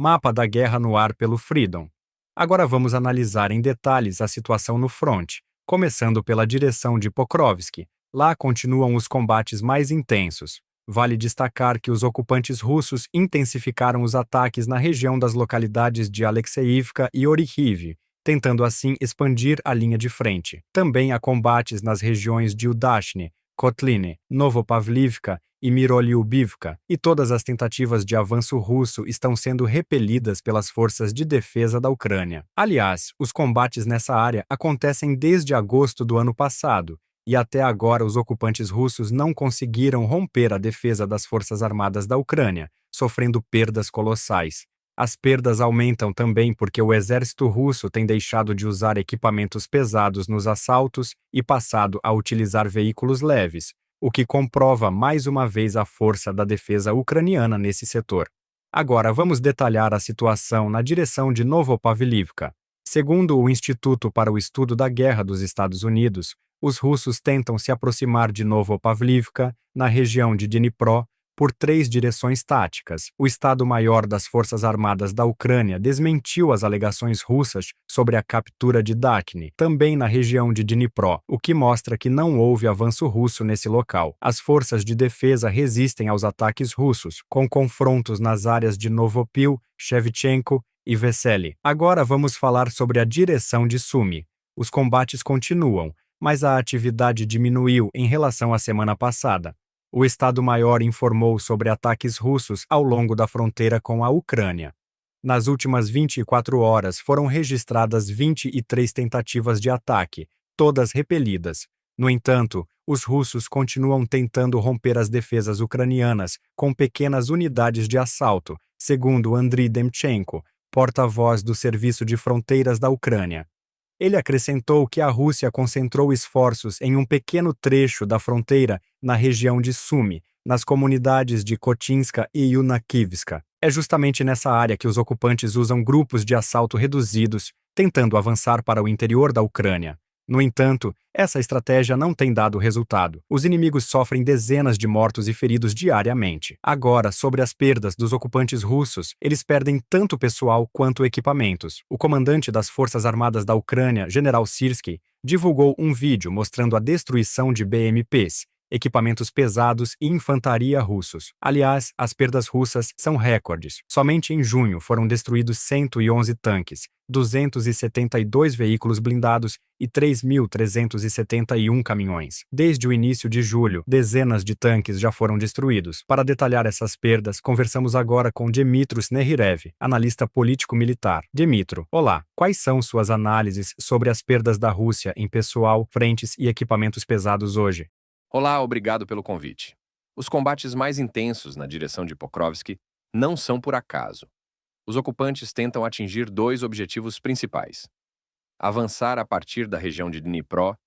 Mapa da guerra no ar pelo Freedom. Agora vamos analisar em detalhes a situação no fronte, começando pela direção de Pokrovsk. Lá continuam os combates mais intensos. Vale destacar que os ocupantes russos intensificaram os ataques na região das localidades de Alexeivka e Orihiv, tentando assim expandir a linha de frente. Também há combates nas regiões de Udashne, Kotline, Novopavlivka e Miroliubivka, e todas as tentativas de avanço russo estão sendo repelidas pelas forças de defesa da Ucrânia. Aliás, os combates nessa área acontecem desde agosto do ano passado, e até agora os ocupantes russos não conseguiram romper a defesa das forças armadas da Ucrânia, sofrendo perdas colossais. As perdas aumentam também porque o exército russo tem deixado de usar equipamentos pesados nos assaltos e passado a utilizar veículos leves, o que comprova mais uma vez a força da defesa ucraniana nesse setor. Agora vamos detalhar a situação na direção de Novopavlivka. Segundo o Instituto para o Estudo da Guerra dos Estados Unidos, os russos tentam se aproximar de Novopavlivka, na região de Dnipro, por 3 direções táticas. O Estado-Maior das Forças Armadas da Ucrânia desmentiu as alegações russas sobre a captura de Dakhne, também na região de Dnipro, o que mostra que não houve avanço russo nesse local. As forças de defesa resistem aos ataques russos, com confrontos nas áreas de Novopil, Shevchenko e Vesely. Agora vamos falar sobre a direção de Sumy. Os combates continuam, mas a atividade diminuiu em relação à semana passada. O Estado-Maior informou sobre ataques russos ao longo da fronteira com a Ucrânia. Nas últimas 24 horas foram registradas 23 tentativas de ataque, todas repelidas. No entanto, os russos continuam tentando romper as defesas ucranianas com pequenas unidades de assalto, segundo Andriy Demchenko, porta-voz do Serviço de Fronteiras da Ucrânia. Ele acrescentou que a Rússia concentrou esforços em um pequeno trecho da fronteira na região de Sumy, nas comunidades de Kotinska e Yunakivska. É justamente nessa área que os ocupantes usam grupos de assalto reduzidos, tentando avançar para o interior da Ucrânia. No entanto, essa estratégia não tem dado resultado. Os inimigos sofrem dezenas de mortos e feridos diariamente. Agora, sobre as perdas dos ocupantes russos, eles perdem tanto pessoal quanto equipamentos. O comandante das Forças Armadas da Ucrânia, General Syrskyi, divulgou um vídeo mostrando a destruição de BMPs, equipamentos pesados e infantaria russos. Aliás, as perdas russas são recordes. Somente em junho foram destruídos 111 tanques, 272 veículos blindados e 3.371 caminhões. Desde o início de julho, dezenas de tanques já foram destruídos. Para detalhar essas perdas, conversamos agora com Dmytro Snehirev, analista político-militar. Dmytro, olá. Quais são suas análises sobre as perdas da Rússia em pessoal, frentes e equipamentos pesados hoje? Olá, obrigado pelo convite. Os combates mais intensos na direção de Pokrovsk não são por acaso. Os ocupantes tentam atingir 2 objetivos principais: avançar a partir da região de Dnipro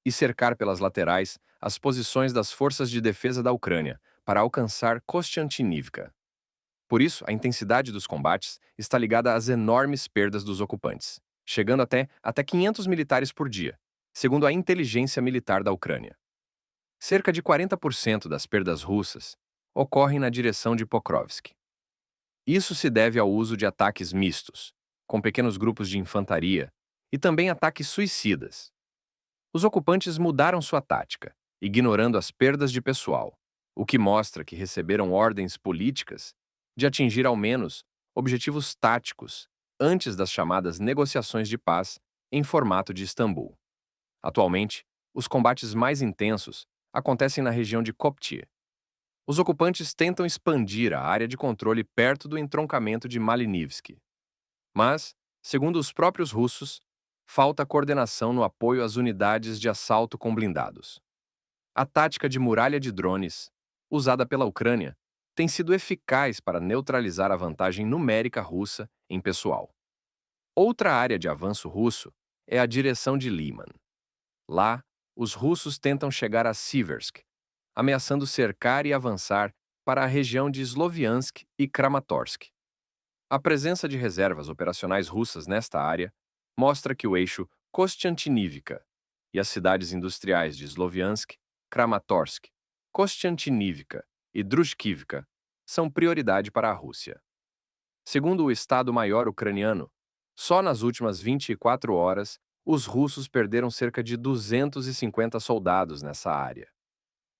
e cercar pelas laterais as posições das forças de defesa da Ucrânia para alcançar Kostiantynivka. Por isso, a intensidade dos combates está ligada às enormes perdas dos ocupantes, chegando até 500 militares por dia, segundo a inteligência militar da Ucrânia. Cerca de 40% das perdas russas ocorrem na direção de Pokrovsk. Isso se deve ao uso de ataques mistos, com pequenos grupos de infantaria, e também ataques suicidas. Os ocupantes mudaram sua tática, ignorando as perdas de pessoal, o que mostra que receberam ordens políticas de atingir ao menos objetivos táticos antes das chamadas negociações de paz em formato de Istambul. Atualmente, os combates mais intensos acontecem na região de Kopty. Os ocupantes tentam expandir a área de controle perto do entroncamento de Malinivsky. Mas, segundo os próprios russos, falta coordenação no apoio às unidades de assalto com blindados. A tática de muralha de drones, usada pela Ucrânia, tem sido eficaz para neutralizar a vantagem numérica russa em pessoal. Outra área de avanço russo é a direção de Liman. Lá, os russos tentam chegar a Siversk, ameaçando cercar e avançar para a região de Sloviansk e Kramatorsk. A presença de reservas operacionais russas nesta área mostra que o eixo Kostiantynivka e as cidades industriais de Sloviansk, Kramatorsk, Kostiantynivka e Drushkivka são prioridade para a Rússia. Segundo o Estado-Maior ucraniano, só nas últimas 24 horas, os russos perderam cerca de 250 soldados nessa área.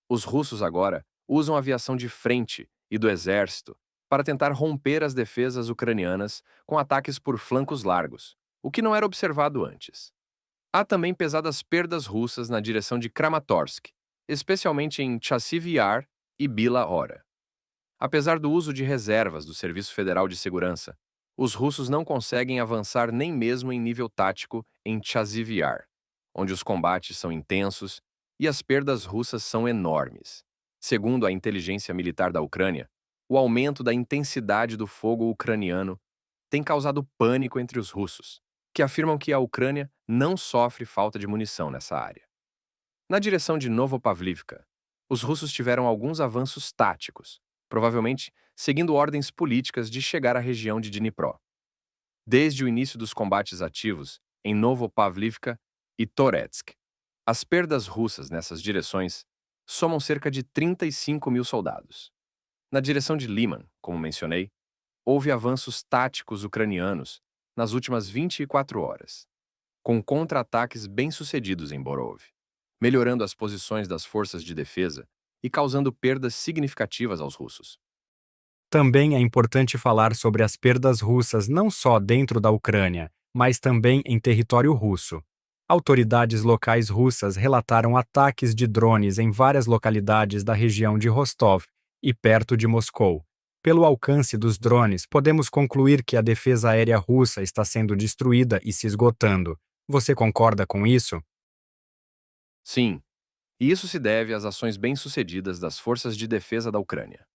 Os russos agora usam aviação de frente e do exército para tentar romper as defesas ucranianas com ataques por flancos largos, o que não era observado antes. Há também pesadas perdas russas na direção de Kramatorsk, especialmente em Chassiv Yar e Bila Hora. Apesar do uso de reservas do Serviço Federal de Segurança, os russos não conseguem avançar nem mesmo em nível tático em Chassiv Yar, onde os combates são intensos e as perdas russas são enormes. Segundo a inteligência militar da Ucrânia, o aumento da intensidade do fogo ucraniano tem causado pânico entre os russos, que afirmam que a Ucrânia não sofre falta de munição nessa área. Na direção de Novopavlivka, os russos tiveram alguns avanços táticos, provavelmente seguindo ordens políticas de chegar à região de Dnipro. Desde o início dos combates ativos em Novopavlivka e Toretsk, as perdas russas nessas direções somam cerca de 35 mil soldados. Na direção de Liman, como mencionei, houve avanços táticos ucranianos nas últimas 24 horas, com contra-ataques bem-sucedidos em Borov, melhorando as posições das forças de defesa e causando perdas significativas aos russos. Também é importante falar sobre as perdas russas não só dentro da Ucrânia, mas também em território russo. Autoridades locais russas relataram ataques de drones em várias localidades da região de Rostov e perto de Moscou. Pelo alcance dos drones, podemos concluir que a defesa aérea russa está sendo destruída e se esgotando. Você concorda com isso? Sim, e isso se deve às ações bem-sucedidas das forças de defesa da Ucrânia.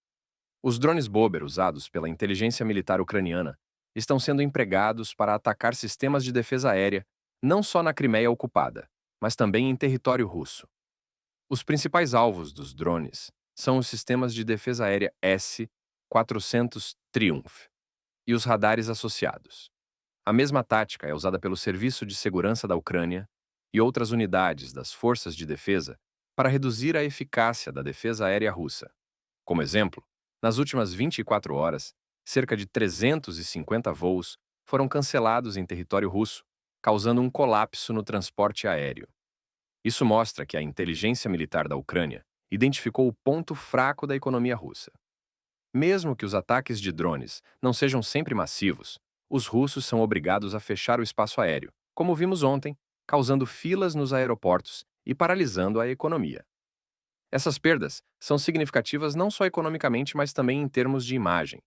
Os drones Bober usados pela inteligência militar ucraniana estão sendo empregados para atacar sistemas de defesa aérea não só na Crimeia ocupada, mas também em território russo. Os principais alvos dos drones são os sistemas de defesa aérea S-400 Triumph e os radares associados. A mesma tática é usada pelo Serviço de Segurança da Ucrânia e outras unidades das forças de defesa para reduzir a eficácia da defesa aérea russa. Como exemplo, nas últimas 24 horas, cerca de 350 voos foram cancelados em território russo, causando um colapso no transporte aéreo. Isso mostra que a inteligência militar da Ucrânia identificou o ponto fraco da economia russa. Mesmo que os ataques de drones não sejam sempre massivos, os russos são obrigados a fechar o espaço aéreo, como vimos ontem, causando filas nos aeroportos e paralisando a economia. Essas perdas são significativas não só economicamente, mas também em termos de imagem,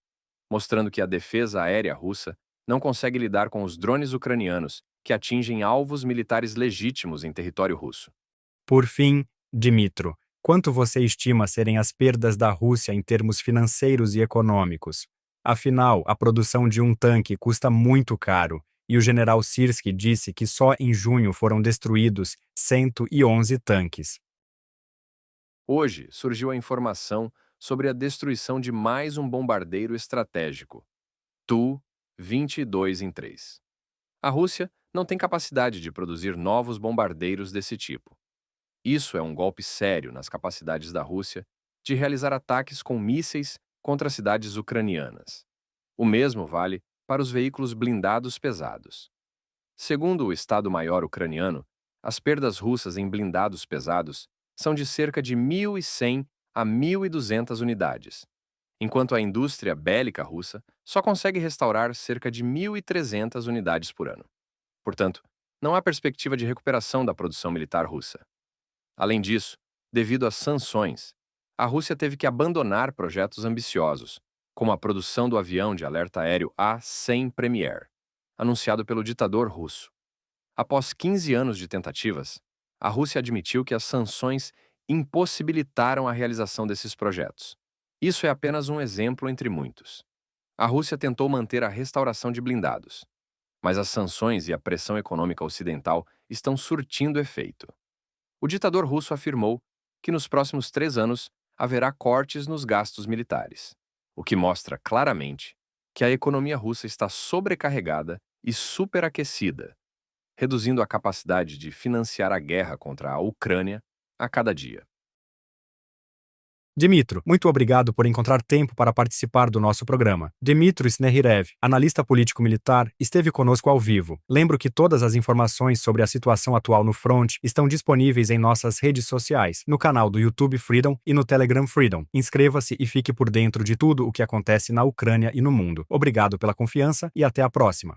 mostrando que a defesa aérea russa não consegue lidar com os drones ucranianos que atingem alvos militares legítimos em território russo. Por fim, Dimitro, quanto você estima serem as perdas da Rússia em termos financeiros e econômicos? Afinal, a produção de um tanque custa muito caro, e o general Syrskyi disse que só em junho foram destruídos 111 tanques. Hoje surgiu a informação sobre a destruição de mais um bombardeiro estratégico, Tu-22 em 3. A Rússia não tem capacidade de produzir novos bombardeiros desse tipo. Isso é um golpe sério nas capacidades da Rússia de realizar ataques com mísseis contra cidades ucranianas. O mesmo vale para os veículos blindados pesados. Segundo o Estado-Maior ucraniano, as perdas russas em blindados pesados são de cerca de 1.100 a 1.200 unidades, enquanto a indústria bélica russa só consegue restaurar cerca de 1.300 unidades por ano. Portanto, não há perspectiva de recuperação da produção militar russa. Além disso, devido às sanções, a Rússia teve que abandonar projetos ambiciosos, como a produção do avião de alerta aéreo A-100 Premier, anunciado pelo ditador russo. Após 15 anos de tentativas, a Rússia admitiu que as sanções impossibilitaram a realização desses projetos. Isso é apenas um exemplo entre muitos. A Rússia tentou manter a restauração de blindados, mas as sanções e a pressão econômica ocidental estão surtindo efeito. O ditador russo afirmou que nos próximos 3 anos haverá cortes nos gastos militares, o que mostra claramente que a economia russa está sobrecarregada e superaquecida, reduzindo a capacidade de financiar a guerra contra a Ucrânia a cada dia. Dmytro, muito obrigado por encontrar tempo para participar do nosso programa. Dmytro Snehirev, analista político-militar, esteve conosco ao vivo. Lembro que todas as informações sobre a situação atual no front estão disponíveis em nossas redes sociais, no canal do YouTube Freedom e no Telegram Freedom. Inscreva-se e fique por dentro de tudo o que acontece na Ucrânia e no mundo. Obrigado pela confiança e até a próxima.